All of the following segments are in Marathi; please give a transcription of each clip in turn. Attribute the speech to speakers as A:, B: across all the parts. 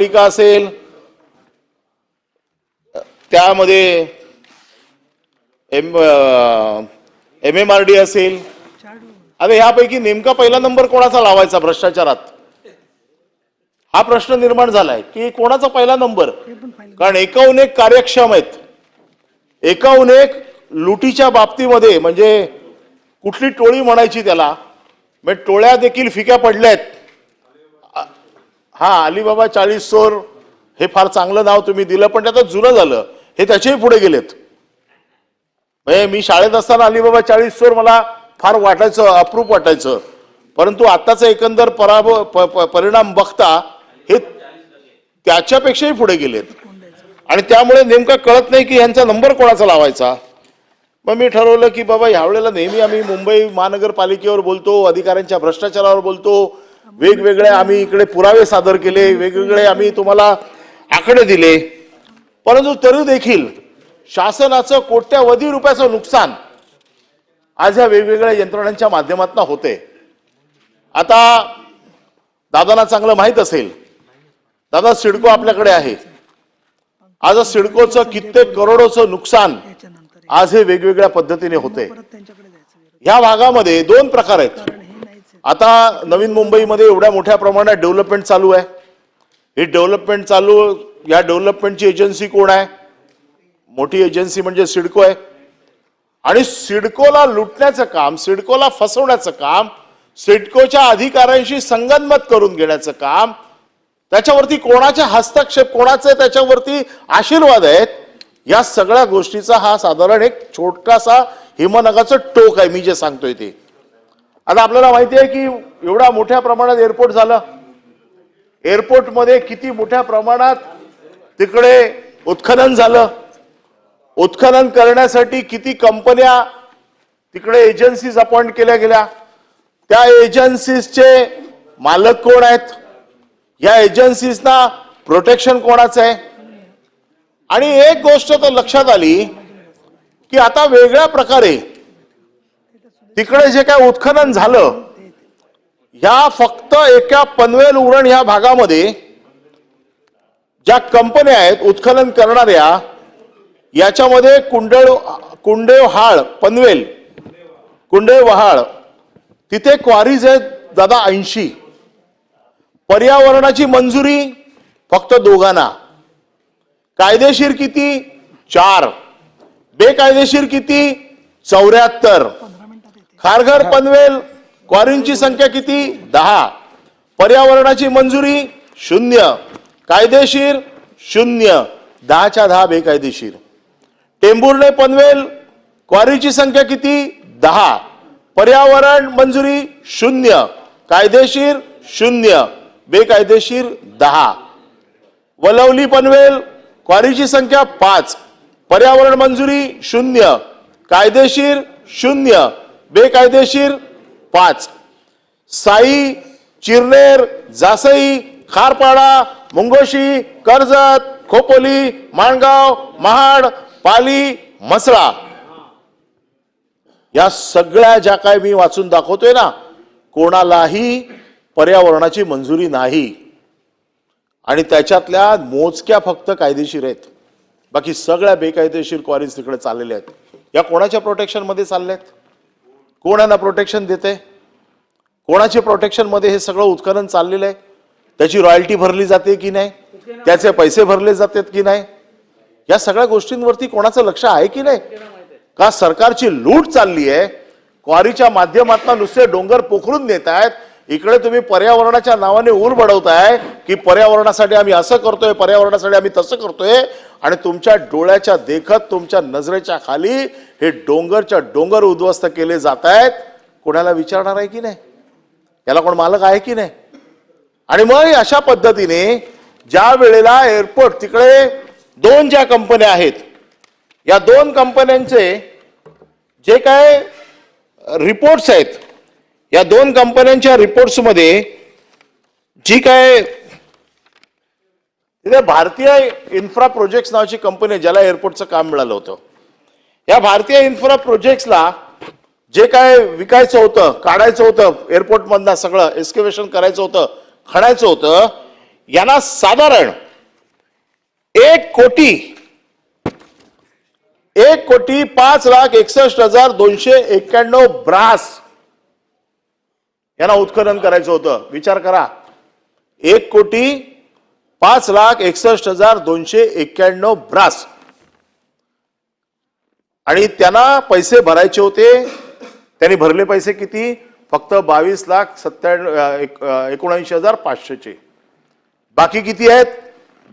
A: टीका असेल, त्यामध्ये MMRD असेल, आता यापैकी नेमका पहिला नंबर कोणाचा लावायचा भ्रष्टाचारात हा प्रश्न निर्माण झालाय की कोणाचा पहिला नंबर. कारण एकाहून एक कार्यक्षम आहेत, एकाहून एक लुटीच्या बाबतीमध्ये, म्हणजे कुठली टोळी म्हणायची त्याला, म्हणजे टोळ्या देखील फिक्या पडल्यात. हा अलिबाबा 40 चोर हे फार चांगलं नाव तुम्ही दिलं, पण आता जुनं झालं, हे त्याच्याही पुढे गेलेत. म्हणजे मी शाळेत असताना अलिबाबा 40 चोर मला फार वाटायचं, अप्रूप वाटायचं, परंतु आताचा एकंदर परिणाम बघता हे त्याच्यापेक्षाही पुढे गेलेत. आणि त्यामुळे नेमकं कळत नाही की यांचा नंबर कोणाचा लावायचा. मग मी ठरवलं की बाबा यावेळेला नेहमी आम्ही मुंबई महानगरपालिकेवर बोलतो, अधिकाऱ्यांच्या भ्रष्टाचारावर बोलतो, वेगवेगळे आम्ही इकडे पुरावे सादर केले, वेगवेगळे आम्ही तुम्हाला आकडे दिले, परंतु तरी देखील शासनाचं कोट्यवधी रुपयाचं नुकसान आज या वेगवेगळ्या यंत्रणांच्या माध्यमातून होते. आता दादांना चांगलं माहित असेल, दादा सिडको आपल्याकडे आहे. आज सिडकोचं कित्येक करोडोचं नुकसान आज हे वेगवेगळ्या पद्धतीने होते. ह्या भागामध्ये दोन प्रकार आहेत. आता नवीन मुंबईमध्ये एवढ्या मोठ्या प्रमाणात डेव्हलपमेंट चालू आहे. ही डेव्हलपमेंट चालू, या डेव्हलपमेंटची एजन्सी कोण आहे? मोठी एजन्सी म्हणजे सिडको आहे. आणि सिडकोला लुटण्याचं काम, सिडकोला फसवण्याचं काम, सिडकोच्या अधिकाऱ्यांशी संगनमत करून घेण्याचं काम, त्याच्यावरती कोणाचे हस्तक्षेप, कोणाचे त्याच्यावरती आशीर्वाद आहेत, या सगळ्या गोष्टीचा हा साधारण एक छोटासा हिमनगाचं टोक आहे मी जे सांगतोय ते. आता आपल्याला माहिती आहे की एवढा मोठ्या प्रमाणात एअरपोर्ट झालं, एअरपोर्टमध्ये किती मोठ्या प्रमाणात तिकडे उत्खनन झालं, उत्खनन करण्यासाठी किती कंपन्या तिकडे एजन्सीज अपॉइंट केल्या गेल्या, त्या एजन्सीजचे मालक कोण आहेत, या एजन्सीजना प्रोटेक्शन कोणाचं आहे. आणि एक गोष्ट तर लक्षात आली की आता वेगळ्या प्रकारे तिकडे जे काय उत्खनन झालं, या फक्त एका पनवेल उरण या भागामध्ये ज्या कंपन्या आहेत उत्खनन करणाऱ्या, याच्यामध्ये कुंडेवहाळ, पनवेल कुंडेवहाळ, तिथे क्वारीज आहेत दादा 80. पर्यावरणाची मंजुरी फक्त 2. कायदेशीर किती? 4. बेकायदेशीर किती? 74. खारघर पनवेल क्वारींची संख्या किती? 10. पर्यावरणाची मंजुरी 0, कायदेशीर 0, 10च्या 10 बेकायदेशीर. टेंभुर्णे पनवेल क्वारीची संख्या किती? 10. पर्यावरण मंजुरी 0, कायदेशीर 0, बेकायदेशीर 10. वलवली पनवेल क्वारीची संख्या 5, पर्यावरण मंजुरी 0, कायदेशीर 0, बेकायदेशीर 5. साई, चिरनेर, जासई, खारपाडा, मुंगोशी, कर्जत, खोपोली, माणगाव, महाड, पाली, म्हसळा, या सगळ्या ज्या काय मी वाचून दाखवतोय ना, कोणालाही पर्यावरणाची मंजुरी नाही. आणि त्याच्यातल्या मोजक्या फक्त कायदेशीर आहेत, बाकी सगळ्या बेकायदेशीर क्वारीज तिकडे चाललेल्या आहेत. या कोणाच्या प्रोटेक्शन मध्ये चालल्यात? कोण यांना प्रोटेक्शन देते? कोणाच्या प्रोटेक्शन मध्ये हे सगळं उत्खनन चाललेलं आहे? त्याची रॉयल्टी भरली जाते की नाही? त्याचे पैसे भरले जातात की नाही? या सगळ्या गोष्टींवरती कोणाचं लक्ष आहे की नाही? का सरकारची लूट चालली आहे? क्वारीच्या माध्यमातून नुसते डोंगर पोखरून नेत आहेत. इकडे तुम्ही पर्यावरणाच्या नावाने ऊर बढवताय की पर्यावरणासाठी आम्ही असं करतोय, पर्यावरणासाठी आम्ही तसं करतोय, आणि तुमच्या डोळ्याच्या देखत, तुमच्या नजरेच्या खाली हे डोंगरच्या डोंगर उद्ध्वस्त केले जात आहेत. कोणाला विचारणार आहे की नाही? याला कोण मालक आहे की नाही? आणि मग अशा पद्धतीने ज्या वेळेला एअरपोर्ट तिकडे 2 ज्या कंपन्या आहेत, या 2 कंपन्यांचे जे काय रिपोर्ट्स आहेत, या 2 कंपन्यांच्या रिपोर्ट्स मध्ये जी काय भारतीय इन्फ्रा प्रोजेक्ट्स नावाची कंपनी, ज्याला एअरपोर्टचं काम मिळालं होतं, या भारतीय इन्फ्रा प्रोजेक्ट्सला जे काय विकायचं होतं, काढायचं होतं एअरपोर्ट मधनं, सगळं एक्स्केव्हेशन करायचं होतं, खणायचं होतं, यांना साधारण 1,05,61,291 ब्रास यांना उत्खनन करायचं होतं. विचार करा, 1,05,61,291 ब्रास, आणि त्यांना पैसे भरायचे होते. त्यांनी भरले पैसे किती? फक्त 22,79,500चे. बाकी किती आहेत?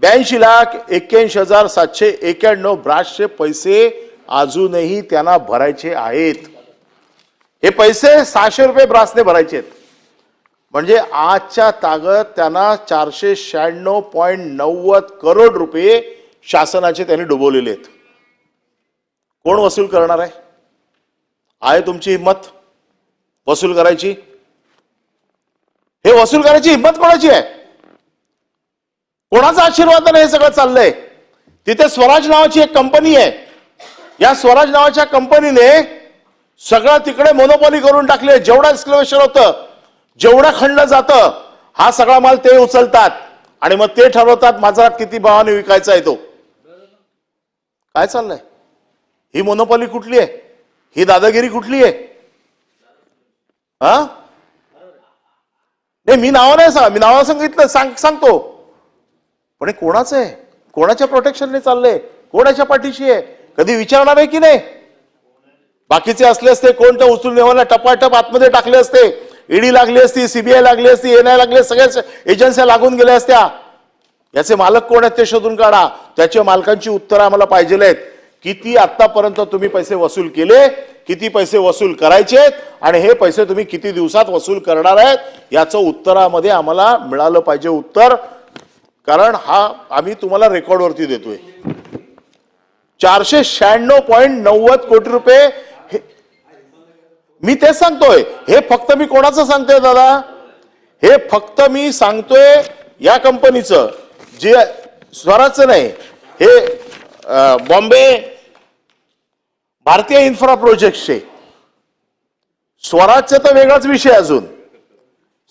A: 82,81,791 ब्रासचे पैसे अजूनही त्यांना भरायचे आहेत. हे पैसे 600 रुपये ब्रासने भरायचे आहेत. म्हणजे आजच्या तागत त्यांना 496.90 करोड रुपये शासनाचे त्यांनी डुबवलेले आहेत. कोण वसूल करणार आहे? आहे तुमची हिंमत वसूल करायची? हे वसूल करायची हिंमत कोणाची आहे? कोणाचा आशीर्वादाने हे सगळं चाललंय? तिथे स्वराज नावाची एक कंपनी आहे. या स्वराज नावाच्या कंपनीने सगळं तिकडे मोनोपॉली करून टाकले. जेवढा एक्सक्लेवेशन होतं, जेवढा खंड जातं, हा सगळा माल ते उचलतात आणि मग ते ठरवतात बाजारात किती भावाने विकायचा आहे तो. काय चाललंय? ही मोनोपॉली कुठली आहे? ही दादागिरी कुठली आहे? हा नाही, मी नाव नाही मी नाव सांगितलं सांगतो, पण हे कोणाचं आहे? कोणाच्या प्रोटेक्शनने चाललंय? कोणाच्या पाठीशी आहे? कधी विचारणार आहे की नाही? बाकीचे असले असते कोण तर उचलून नेवायला टपाटप आतमध्ये टाकले असते. ईडी लागली असती, सीबीआय लागली असती, एनआय लागले, सगळ्या एजन्स्या लागून गेल्या असत्या. याचे मालक कोण आहेत ते शोधून काढा. त्याच्या मालकांची उत्तरं आम्हाला पाहिजे आहेत. किती आतापर्यंत तुम्ही पैसे वसूल केले, किती पैसे वसूल करायचे, आणि हे पैसे तुम्ही किती दिवसात वसूल करणार आहेत, याचं उत्तरामध्ये आम्हाला मिळालं पाहिजे उत्तर. कारण हा आम्ही तुम्हाला रेकॉर्डवरती देतोय. 496.90 कोटी रुपये. मी तेच सांगतोय. हे फक्त मी कोणाचं सांगतोय दादा? हे फक्त मी सांगतोय या कंपनीचं, जे स्वराजचं नाही. हे बॉम्बे भारतीय इन्फ्रा प्रोजेक्टचे. स्वराजचा तर वेगळाच विषय. अजून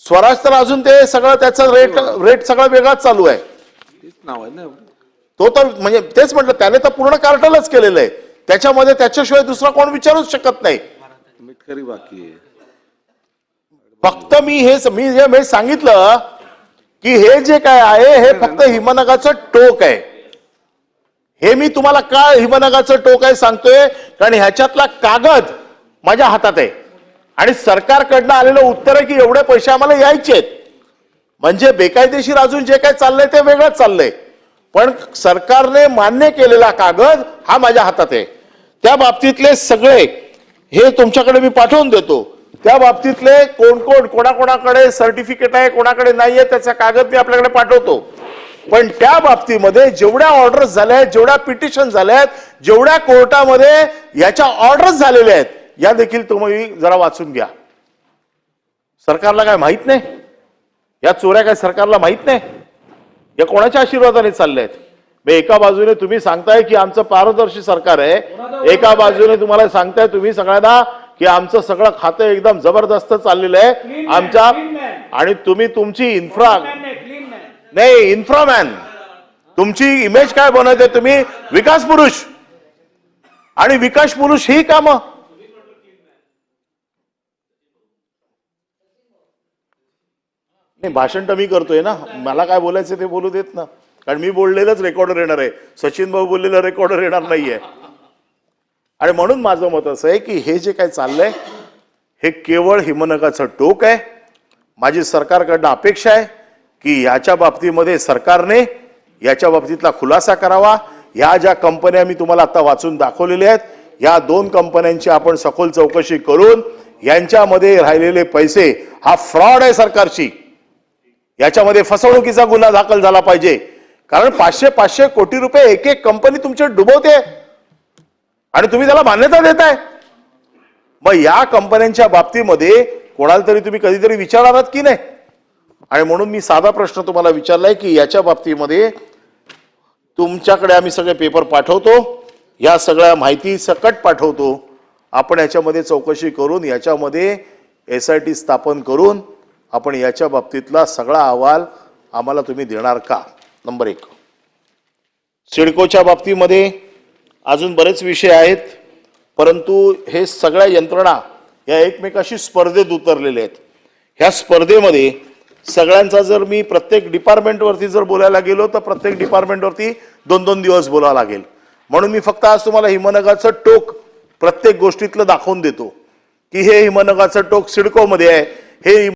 A: स्वराज तर अजून ते सगळं त्याचा रेट सगळं वेगळाच चालू आहे.
B: नाव आहे ना
A: तो तर म्हणजे तेच म्हटलं, त्याने तर पूर्ण कार्टलच केलेलं आहे. त्याच्यामध्ये त्याच्याशिवाय दुसरा कोण विचारूच शकत नाही.
B: मिटकरी बाकी आहे.
A: फक्त मी सांगितलं की हे जे काय आहे हे फक्त हिमनगाचं टोक आहे. हे मी तुम्हाला का हिमनगाचं टोक आहे सांगतोय, कारण ह्याच्यातला कागद माझ्या हातात आहे आणि सरकारकडनं आलेलं उत्तर आहे की एवढे पैसे आम्हाला यायचे. म्हणजे बेकायदेशीर अजून जे काय चाललंय ते वेगळंच चाललंय, पण सरकारने मान्य केलेला कागद हा माझ्या हातात आहे. त्या बाबतीतले सगळे हे तुमच्याकडे मी पाठवून देतो. त्या बाबतीतले कोणाकोणाकडे सर्टिफिकेट आहे, कोणाकडे नाहीये, त्याचा कागद मी आपल्याकडे पाठवतो. पण त्या बाबतीमध्ये जेवढ्या ऑर्डर्स झाल्या आहेत, जेवढ्या पिटिशन झाल्या आहेत, जेवढ्या कोर्टामध्ये याच्या ऑर्डर्स झालेल्या आहेत, या देखील तुम्ही जरा वाचून घ्या. सरकारला काय माहित नाही? या चोऱ्या काय सरकारला माहित नाही? या कोणाच्या आशीर्वादाने चालल्या आहेत? एका बाजूने तुम्ही सांगताय की आमचं पारदर्शी सरकार आहे, एका बाजूने तुम्हाला सांगताय तुम्ही सगळ्यांना की आमचं सगळं खातं एकदम जबरदस्त चाललेलं आहे आमच्या, आणि तुम्ही तुमची इन्फ्रामॅन तुमची इमेज काय बनवते? तुम्ही विकास पुरुष, आणि विकास पुरुष ही कामं. नाही, भाषण तर मी करतोय ना, मला काय बोलायचं ते बोलू देत ना, कारण मी बोललेलंच रेकॉर्डर येणार आहे. सचिन भाऊ बोललेलं रेकॉर्डर येणार नाहीये. आणि म्हणून माझं मत असं आहे की हे जे काय चाललंय हे केवळ हिमनगाचं टोक आहे. माझी सरकारकडनं अपेक्षा आहे की याच्या बाबतीमध्ये सरकारने याच्या बाबतीतला खुलासा करावा. ह्या ज्या कंपन्या मी तुम्हाला आता वाचून दाखवलेल्या आहेत, या 2 कंपन्यांची आपण सखोल चौकशी करून यांच्यामध्ये राहिलेले पैसे, हा फ्रॉड आहे सरकारची, याच्यामध्ये फसवणुकीचा गुन्हा दाखल झाला पाहिजे. कारण 500 कोटी रुपये एक एक कंपनी तुमचे डुबवते आणि तुम्ही त्याला मान्यता देताय. मग या कंपन्यांच्या बाबतीमध्ये कोणाला तरी तुम्ही कधीतरी विचारणार की नाही? आणि म्हणून मी साधा प्रश्न तुम्हाला विचारलाय की याच्या बाबतीमध्ये तुमच्याकडे आम्ही सगळे पेपर पाठवतो, या सगळ्या माहिती सकट पाठवतो. आपण याच्यामध्ये चौकशी करून याच्यामध्ये SIT स्थापन करून आपण याच्या बाबतीतला सगळा अहवाल आम्हाला तुम्ही देणार का? नंबर 1. सिडकोच्या बाबतीमध्ये अजून बरेच विषय आहेत, परंतु हे सगळ्या यंत्रणा या एकमेकाशी स्पर्धेत उतरलेल्या आहेत. ह्या स्पर्धेमध्ये सगळ्यांचा जर मी प्रत्येक डिपार्टमेंटवरती जर बोलायला गेलो तर प्रत्येक डिपार्टमेंटवरती 2-2 दिवस बोलावं लागेल. म्हणून मी फक्त आज तुम्हाला हिमनगाचं टोक प्रत्येक गोष्टीतलं दाखवून देतो की हे हिमनगाचं टोक सिडकोमध्ये आहे, हे